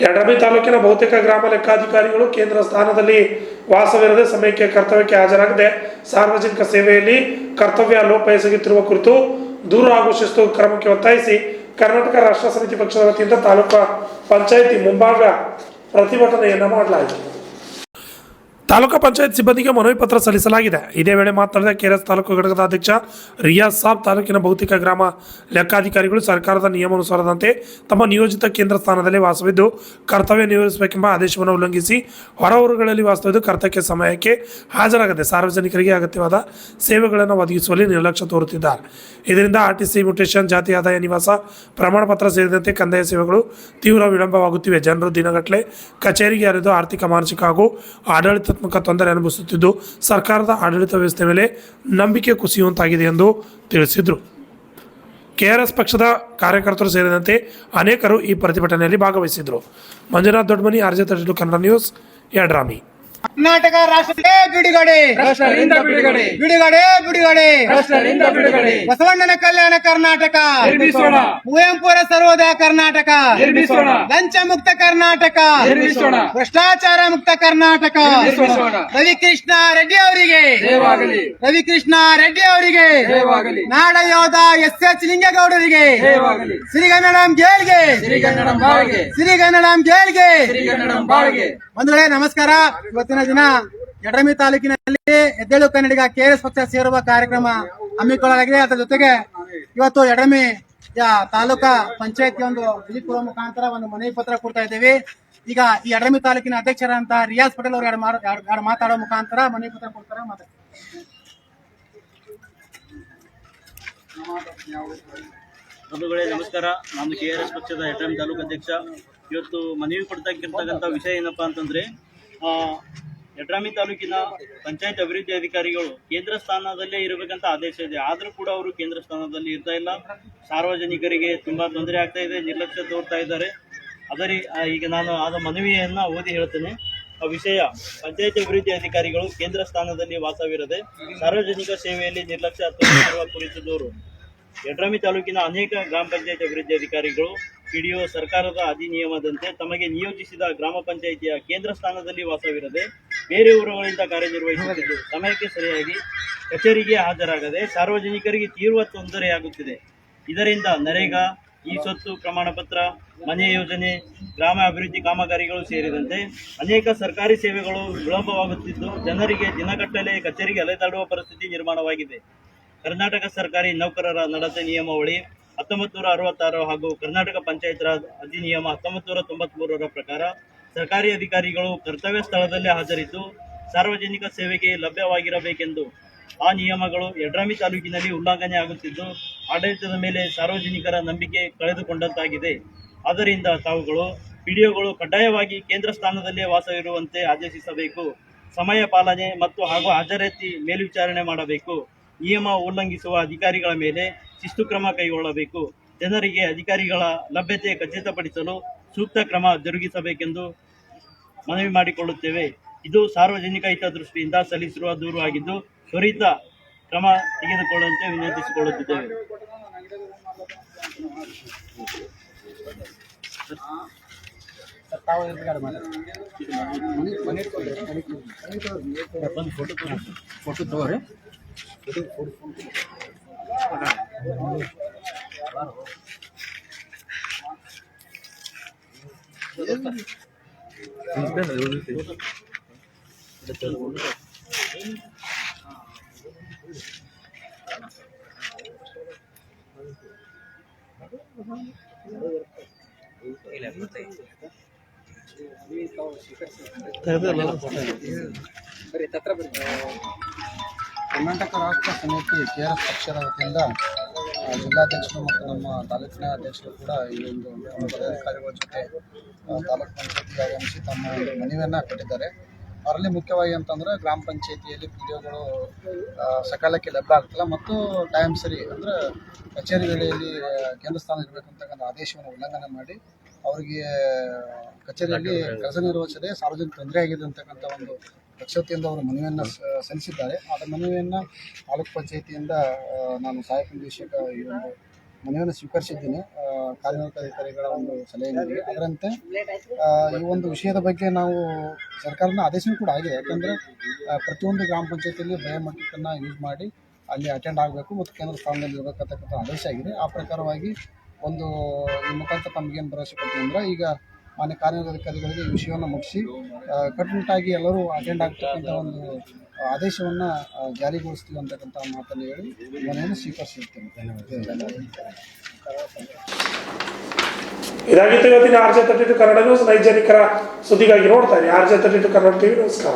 ಯಡ್ರಾಮಿ ತಾಲೂಕಿನ ಬಹುತೇಕ ಗ್ರಾಮ ಲೆಕ್ಕಾಧಿಕಾರಿಗಳು ಕೇಂದ್ರ ಸ್ಥಾನದಲ್ಲಿ ವಾಸವಿರದೆ ಸಮಯಕ್ಕೆ ಕರ್ತವ್ಯಕ್ಕೆ ಹಾಜರಾಗದೆ ಸಾರ್ವಜನಿಕ ಸೇವೆಯಲ್ಲಿ ಕರ್ತವ್ಯ ಲೋಪ ಎಸಗುತ್ತಿರುವ ಕುರಿತು ದೂರು ಹಾಗೂ ಶಿಸ್ತು ಕ್ರಮಕ್ಕೆ ಒತ್ತಾಯಿಸಿ ಕರ್ನಾಟಕ ರಾಷ್ಟ್ರ ಸಮಿತಿ ಪಕ್ಷದ ವತಿಯಿಂದ ತಾಲೂಕು ಪಂಚಾಯಿತಿ ಮುಂಭಾಗ ಪ್ರತಿಭಟನೆಯನ್ನು ಮಾಡಲಾಯಿತು. ತಾಲೂಕು ಪಂಚಾಯತ್ ಸಿಬ್ಬಂದಿಗೆ ಮನವಿ ಪತ್ರ ಸಲ್ಲಿಸಲಾಗಿದೆ. ಇದೇ ವೇಳೆ ಮಾತನಾಡಿದ ಕೆಆರ್ಎಸ್ ತಾಲೂಕು ಘಟಕದ ಅಧ್ಯಕ್ಷ ರಿಯಾಜ್ ಸಾಬ್, ತಾಲೂಕಿನ ಬಹುತೇಕ ಗ್ರಾಮ ಲೆಕ್ಕಾಧಿಕಾರಿಗಳು ಸರ್ಕಾರದ ನಿಯಮಾನುಸಾರದಂತೆ ತಮ್ಮ ನಿಯೋಜಿತ ಕೇಂದ್ರ ಸ್ಥಾನದಲ್ಲಿ ವಾಸವಿದ್ದು ಕರ್ತವ್ಯ ನಿರ್ವಹಿಸಬೇಕೆಂಬ ಆದೇಶವನ್ನು ಉಲ್ಲಂಘಿಸಿ ಹೊರ ಊರುಗಳಲ್ಲಿ ವಾಸವಿದ್ದು ಕರ್ತವ್ಯ ಸಮಯಕ್ಕೆ ಹಾಜರಾಗದೆ ಸಾರ್ವಜನಿಕರಿಗೆ ಅಗತ್ಯವಾದ ಸೇವೆಗಳನ್ನು ಒದಗಿಸುವಲ್ಲಿ ನಿರ್ಲಕ್ಷ್ಯ ತೋರುತ್ತಿದ್ದಾರೆ. ಇದರಿಂದ ಆರ್ಟಿಸಿ ಮ್ಯೂಟೇಷನ್, ಜಾತಿ ಆದಾಯ ನಿವಾಸ ಪ್ರಮಾಣ ಪತ್ರ ಸೇರಿದಂತೆ ಕಂದಾಯ ಸೇವೆಗಳು ತೀವ್ರ ವಿಳಂಬವಾಗುತ್ತಿವೆ. ಜನರು ದಿನಗಟ್ಟಲೆ ಕಚೇರಿಗೆ ಹರಿದು ಆರ್ಥಿಕ, ಮಾನಸಿಕ ಹಾಗೂ ಆಡಳಿತಾತ್ಮಕ ತೊಂದರೆ ಅನುಭವಿಸುತ್ತಿದ್ದು ಸರ್ಕಾರದ ಆಡಳಿತ ವ್ಯವಸ್ಥೆ ಮೇಲೆ ನಂಬಿಕೆ ಕುಸಿಯುವಂತಾಗಿದೆ ಎಂದು ತಿಳಿಸಿದರು. ಕೆಆರ್ಎಸ್ ಪಕ್ಷದ ಕಾರ್ಯಕರ್ತರು ಸೇರಿದಂತೆ ಅನೇಕರು ಈ ಪ್ರತಿಭಟನೆಯಲ್ಲಿ ಭಾಗವಹಿಸಿದರು. Manjunath Doddamani, RJ 32 Kannada news, Yadrami. ಕರ್ನಾಟಕ ರಾಷ್ಟ್ರದಿಂದ ಬಿಡುಗಡೆ, ರಾಷ್ಟ್ರದಿಂದ ಬಿಡುಗಡೆ, ಬಿಡುಗಡೆ, ಬಿಡುಗಡೆ, ರಾಷ್ಟ್ರದಿಂದ ಬಿಡುಗಡೆ, ಬಸವಣ್ಣನ ಕಲ್ಯಾಣ ಕರ್ನಾಟಕ ನಿರ್ಮಿಸೋಣ, ಕುವೆಂಪುರ ಸರ್ವೋದಯ ಕರ್ನಾಟಕ ನಿರ್ಮಿಸೋಣ, ಲಂಚ ಮುಕ್ತ ಕರ್ನಾಟಕ ನಿರ್ಮಿಸೋಣ, ಭ್ರಷ್ಟಾಚಾರ ಮುಕ್ತ ಕರ್ನಾಟಕ ನಿರ್ಮಿಸೋಣ. ರವಿಕೃಷ್ಣ ರೆಡ್ಡಿ ಅವರಿಗೆ ಜಯವಾಗಲಿ, ರವಿಕೃಷ್ಣ ರೆಡ್ಡಿ ಅವರಿಗೆ ಜಯವಾಗಲಿ, ನಾಡ ಯೋಧ ಎಸ್ ಲಿಂಗೇಗೌಡರಿಗೆ ಜಯವಾಗಲಿ, ಸಿರಿಗನ್ನಡಂ ಜೈಲ್ಗೆ, ಸಿರಿಗನ್ನಡಂ ಬಾಳ್ಗೆ, ಸಿರಿಗನ್ನಡಂ ಜೈಲ್ಗೆ. ಸಿರಿಗನ್ನಡಂ ಬಾಳ್ಗೆ. ಬಂಧುಗಳೇ ನಮಸ್ಕಾರ. ಇವತ್ತಿನ ದಿನ ಯಡ್ರಾಮಿ ತಾಲೂಕಿನಲ್ಲಿ ಎದ್ದೇಳು ಕನ್ನಡಿಗ ಕೆಆರ್ಎಸ್ ಪಕ್ಷ ಸೇರುವ ಕಾರ್ಯಕ್ರಮ ಹಮ್ಮಿಕೊಳ್ಳಲಾಗಿದೆ. ಅದರ ಜೊತೆಗೆ ಇವತ್ತು ಯಡ್ರಾಮಿ ತಾಲೂಕಾ ಪಂಚಾಯತಿ ಒಂದು ವಿಸಿಟ್ ಕೊಡುವ ಮುಖಾಂತರ ಒಂದು ಮನವಿ ಪತ್ರ ಕೊಡ್ತಾ ಇದ್ದೇವೆ. ಈಗ ಈ ಯಡ್ರಾಮಿ ತಾಲೂಕಿನ ಅಧ್ಯಕ್ಷರಂತ ರಿಯಾಜ್ ಪಟೇಲ್ ಅವರು ಎರಡು ಮಾತಾಡೋ ಮುಖಾಂತರ ಮನವಿ ಪತ್ರ ಕೊಡ್ತಾರೆ. ಬಂಧುಗಳೇ ನಮಸ್ಕಾರ. ನಾನು ಕೆಆರ್ಎಸ್ ಪಕ್ಷದ ಯಡ್ರಾಮಿ ತಾಲೂಕು ಅಧ್ಯಕ್ಷ. ಇವತ್ತು ಮನವಿ ಕೊಡ್ತಕ್ಕಿರ್ತಕ್ಕಂಥ ವಿಷಯ ಏನಪ್ಪಾ ಅಂತಂದ್ರೆ, ಯಡ್ರಾಮಿ ತಾಲೂಕಿನ ಪಂಚಾಯತ್ ಅಭಿವೃದ್ಧಿ ಅಧಿಕಾರಿಗಳು ಕೇಂದ್ರ ಸ್ಥಾನದಲ್ಲೇ ಇರಬೇಕಂತ ಆದೇಶ ಇದೆ. ಆದರೂ ಕೂಡ ಅವರು ಕೇಂದ್ರ ಸ್ಥಾನದಲ್ಲಿ ಇರ್ತಾ ಇಲ್ಲ. ಸಾರ್ವಜನಿಕರಿಗೆ ತುಂಬಾ ತೊಂದರೆ ಆಗ್ತಾ ಇದೆ, ನಿರ್ಲಕ್ಷ್ಯ ತೋರ್ತಾ ಇದ್ದಾರೆ. ಈಗ ನಾನು ಆದ ಮನವಿಯನ್ನ ಓದಿ ಹೇಳ್ತೇನೆ. ಆ ವಿಷಯ: ಪಂಚಾಯತ್ ಅಭಿವೃದ್ಧಿ ಅಧಿಕಾರಿಗಳು ಕೇಂದ್ರ ಸ್ಥಾನದಲ್ಲಿ ವಾಸವಿರದೆ ಸಾರ್ವಜನಿಕ ಸೇವೆಯಲ್ಲಿ ನಿರ್ಲಕ್ಷ್ಯ ತೋರುತ್ತಿರುವ ಕುರಿತು ದೂರು. ಯಡ್ರಾಮಿ ತಾಲೂಕಿನ ಅನೇಕ ಗ್ರಾಮ ಪಂಚಾಯತ್ ಅಭಿವೃದ್ಧಿ ಅಧಿಕಾರಿಗಳು ಪಿಡಿಒ ಸರ್ಕಾರದ ಅಧಿನಿಯಮದಂತೆ ತಮಗೆ ನಿಯೋಜಿಸಿದ ಗ್ರಾಮ ಪಂಚಾಯಿತಿಯ ಕೇಂದ್ರ ಸ್ಥಾನದಲ್ಲಿ ವಾಸವಿರದೆ ಬೇರೆ ಊರುಗಳಿಂದ ಕಾರ್ಯನಿರ್ವಹಿಸುತ್ತಿದ್ದು ಸಮಯಕ್ಕೆ ಸರಿಯಾಗಿ ಕಚೇರಿಗೆ ಹಾಜರಾಗದೆ ಸಾರ್ವಜನಿಕರಿಗೆ ತೀವ್ರ ತೊಂದರೆಯಾಗುತ್ತಿದೆ. ಇದರಿಂದ ನರೇಗಾ, ಈ ಸ್ವತ್ತು ಪ್ರಮಾಣ ಪತ್ರ, ಮನೆ ಯೋಜನೆ, ಗ್ರಾಮ ಅಭಿವೃದ್ಧಿ ಕಾಮಗಾರಿಗಳು ಸೇರಿದಂತೆ ಅನೇಕ ಸರ್ಕಾರಿ ಸೇವೆಗಳು ವಿಳಂಬವಾಗುತ್ತಿದ್ದು ಜನರಿಗೆ ದಿನಗಟ್ಟಲೆ ಕಚೇರಿಗೆ ಅಲೆದಾಡುವ ಪರಿಸ್ಥಿತಿ ನಿರ್ಮಾಣವಾಗಿದೆ. ಕರ್ನಾಟಕ ಸರ್ಕಾರಿ ನೌಕರರ ನಡತೆ ನಿಯಮಾವಳಿ 1966 ಹಾಗೂ ಕರ್ನಾಟಕ ಪಂಚಾಯತ್ ರಾಜ್ ಅಧಿನಿಯಮ 1993 ಪ್ರಕಾರ ಸರ್ಕಾರಿ ಅಧಿಕಾರಿಗಳು ಕರ್ತವ್ಯ ಸ್ಥಳದಲ್ಲೇ ಹಾಜರಿದ್ದು ಸಾರ್ವಜನಿಕ ಸೇವೆಗೆ ಲಭ್ಯವಾಗಿರಬೇಕೆಂದು ಆ ನಿಯಮಗಳು ಯಡ್ರಾಮಿ ತಾಲೂಕಿನಲ್ಲಿ ಉಲ್ಲಂಘನೆ ಆಗುತ್ತಿದ್ದು ಆಡಳಿತದ ಮೇಲೆ ಸಾರ್ವಜನಿಕರ ನಂಬಿಕೆ ಕಳೆದುಕೊಂಡಂತಾಗಿದೆ. ಆದ್ದರಿಂದ ತಾವುಗಳು ಪಿಡಿಒಗಳು ಕಡ್ಡಾಯವಾಗಿ ಕೇಂದ್ರ ಸ್ಥಾನದಲ್ಲೇ ವಾಸವಿರುವಂತೆ ಆದೇಶಿಸಬೇಕು. ಸಮಯ ಪಾಲನೆ ಮತ್ತು ಹಾಗೂ ಹಾಜರಾತಿ ಮೇಲ್ವಿಚಾರಣೆ ಮಾಡಬೇಕು. ನಿಯಮ ಉಲ್ಲಂಘಿಸುವ ಅಧಿಕಾರಿಗಳ ಮೇಲೆ ಶಿಸ್ತು ಕ್ರಮ ಕೈಗೊಳ್ಳಬೇಕು. ಜನರಿಗೆ ಅಧಿಕಾರಿಗಳ ಲಭ್ಯತೆ ಖಚಿತಪಡಿಸಲು ಸೂಕ್ತ ಕ್ರಮ ಜರುಗಿಸಬೇಕೆಂದು ಮನವಿ ಮಾಡಿಕೊಳ್ಳುತ್ತೇವೆ. ಇದು ಸಾರ್ವಜನಿಕ ಹಿತದೃಷ್ಟಿಯಿಂದ ಸಲ್ಲಿಸಿರುವ ದೂರು ಆಗಿದ್ದು ತ್ವರಿತ ಕ್ರಮ ತೆಗೆದುಕೊಳ್ಳುವಂತೆ ವಿನಂತಿಸಿಕೊಳ್ಳುತ್ತಿದ್ದೇವೆ. ಫೋಟೋ ತಗೋರಿ. ಕರ್ನಾಟಕ ರಾಷ್ಟ್ರ ಸಮಿತಿ ಕೆಆರ್ಎಸ್ ಪಕ್ಷದ ವತಿಯಿಂದ ಜಿಲ್ಲಾಧ್ಯಕ್ಷರು ಮತ್ತು ನಮ್ಮ ತಾಲೂಕಿನ ಅಧ್ಯಕ್ಷರು ಕೂಡ ಈ ಒಂದು ಪದಾಧಿಕಾರಿಗಳ ಜೊತೆ ತಾಲೂಕು ಪಂಚಾಯತಿಗೆ ಆಗಮಿಸಿ ತಮ್ಮ ಒಂದು ಮನವಿಯನ್ನು ಕೊಟ್ಟಿದ್ದಾರೆ. ಅದರಲ್ಲಿ ಮುಖ್ಯವಾಗಿ ಅಂತಂದರೆ ಗ್ರಾಮ ಪಂಚಾಯತಿಯಲ್ಲಿ ಪಿಡಿಒಗಳು ಸಕಾಲಕ್ಕೆ ಲಭ್ಯ ಆಗ್ತಿಲ್ಲ ಮತ್ತು ಟೈಮ್ ಸರಿ ಅಂದರೆ ಕಚೇರಿ ವೇಳೆಯಲ್ಲಿ ಕೇಂದ್ರ ಸ್ಥಾನ ಇರಬೇಕಂತಕ್ಕಂಥ ಆದೇಶವನ್ನು ಉಲ್ಲಂಘನೆ ಮಾಡಿ ಅವರಿಗೆ ಕಚೇರಿಯಲ್ಲಿ ಕೆಲಸ ನಿರ್ವಹಿಸದೆ ಸಾರ್ವಜನಿಕ ತೊಂದರೆ ಆಗಿದೆ ಅಂತಕ್ಕಂಥ ಒಂದು ಪಕ್ಷತೆಯಿಂದ ಅವರು ಮನವಿಯನ್ನು ಸಲ್ಲಿಸಿದ್ದಾರೆ. ಅದರ ಮನವಿಯನ್ನು ತಾಲೂಕು ಪಂಚಾಯತಿಯಿಂದ ನಾನು ಸಹಾಯಕ ನಿರ್ದೇಶಕ ಈ ಒಂದು ಮನವಿಯನ್ನು ಸ್ವೀಕರಿಸಿದ್ದೀನಿ ಕಾರ್ಯನಿರ್ವಾಹಕ ಅಧಿಕಾರಿಗಳ ಒಂದು ಸಲಹೆ ಮೇರೆಗೆ. ಅದರಂತೆ ಈ ಒಂದು ವಿಷಯದ ಬಗ್ಗೆ ನಾವು ಸರ್ಕಾರದ ಆದೇಶ ಕೂಡ ಆಗಿದೆ. ಯಾಕಂದರೆ ಪ್ರತಿಯೊಂದು ಗ್ರಾಮ ಪಂಚಾಯತಿಯಲ್ಲಿ ಬಯೋಮೆಟ್ರಿಕನ್ನು ಯೂಸ್ ಮಾಡಿ ಅಲ್ಲಿ ಅಟೆಂಡ್ ಆಗಬೇಕು ಮತ್ತು ಕೇಂದ್ರ ಸ್ಥಾನದಲ್ಲಿ ಇರಬೇಕಂತಕ್ಕಂಥ ಆದೇಶ ಆಗಿದೆ. ಆ ಪ್ರಕಾರವಾಗಿ ಒಂದು ಈ ಮುಖಾಂತರ ತಮಗೇನು ಭರವಸೆ ಕೊಡ್ತೀವಿ ಅಂದರೆ, ಈಗ ಮಾನ್ಯ ಕಾರ್ಯನಿರ್ವಹಣಾಧಿಕಾರಿಗಳಿಗೆ ಈ ವಿಷಯವನ್ನು ಮುಗಿಸಿ ಕಟ್ಟುನಿಟ್ಟಾಗಿ ಎಲ್ಲರೂ ಅಟೆಂಡ್ ಆಗ್ತಕ್ಕಂಥ ಒಂದು ಆದೇಶವನ್ನು ಜಾರಿಗೊಳಿಸ್ತೀವಿ ಅಂತಕ್ಕಂಥ ಮಾತನ್ನು ಹೇಳಿ ಮನೆಯನ್ನು ಸ್ವೀಕರಿಸಿರ್ತೇನೆ. ಇದಾಗಿತ್ತು ಇವತ್ತಿನ RJ32 ಕನ್ನಡ ನ್ಯೂಸ್. ನೈಜನಿಕರ ಸುದ್ದಿಗಾಗಿ ನೋಡ್ತಾ ಇರಿ RJ32 ಕನ್ನಡ ಟಿವಿ. ನಮಸ್ಕಾರ.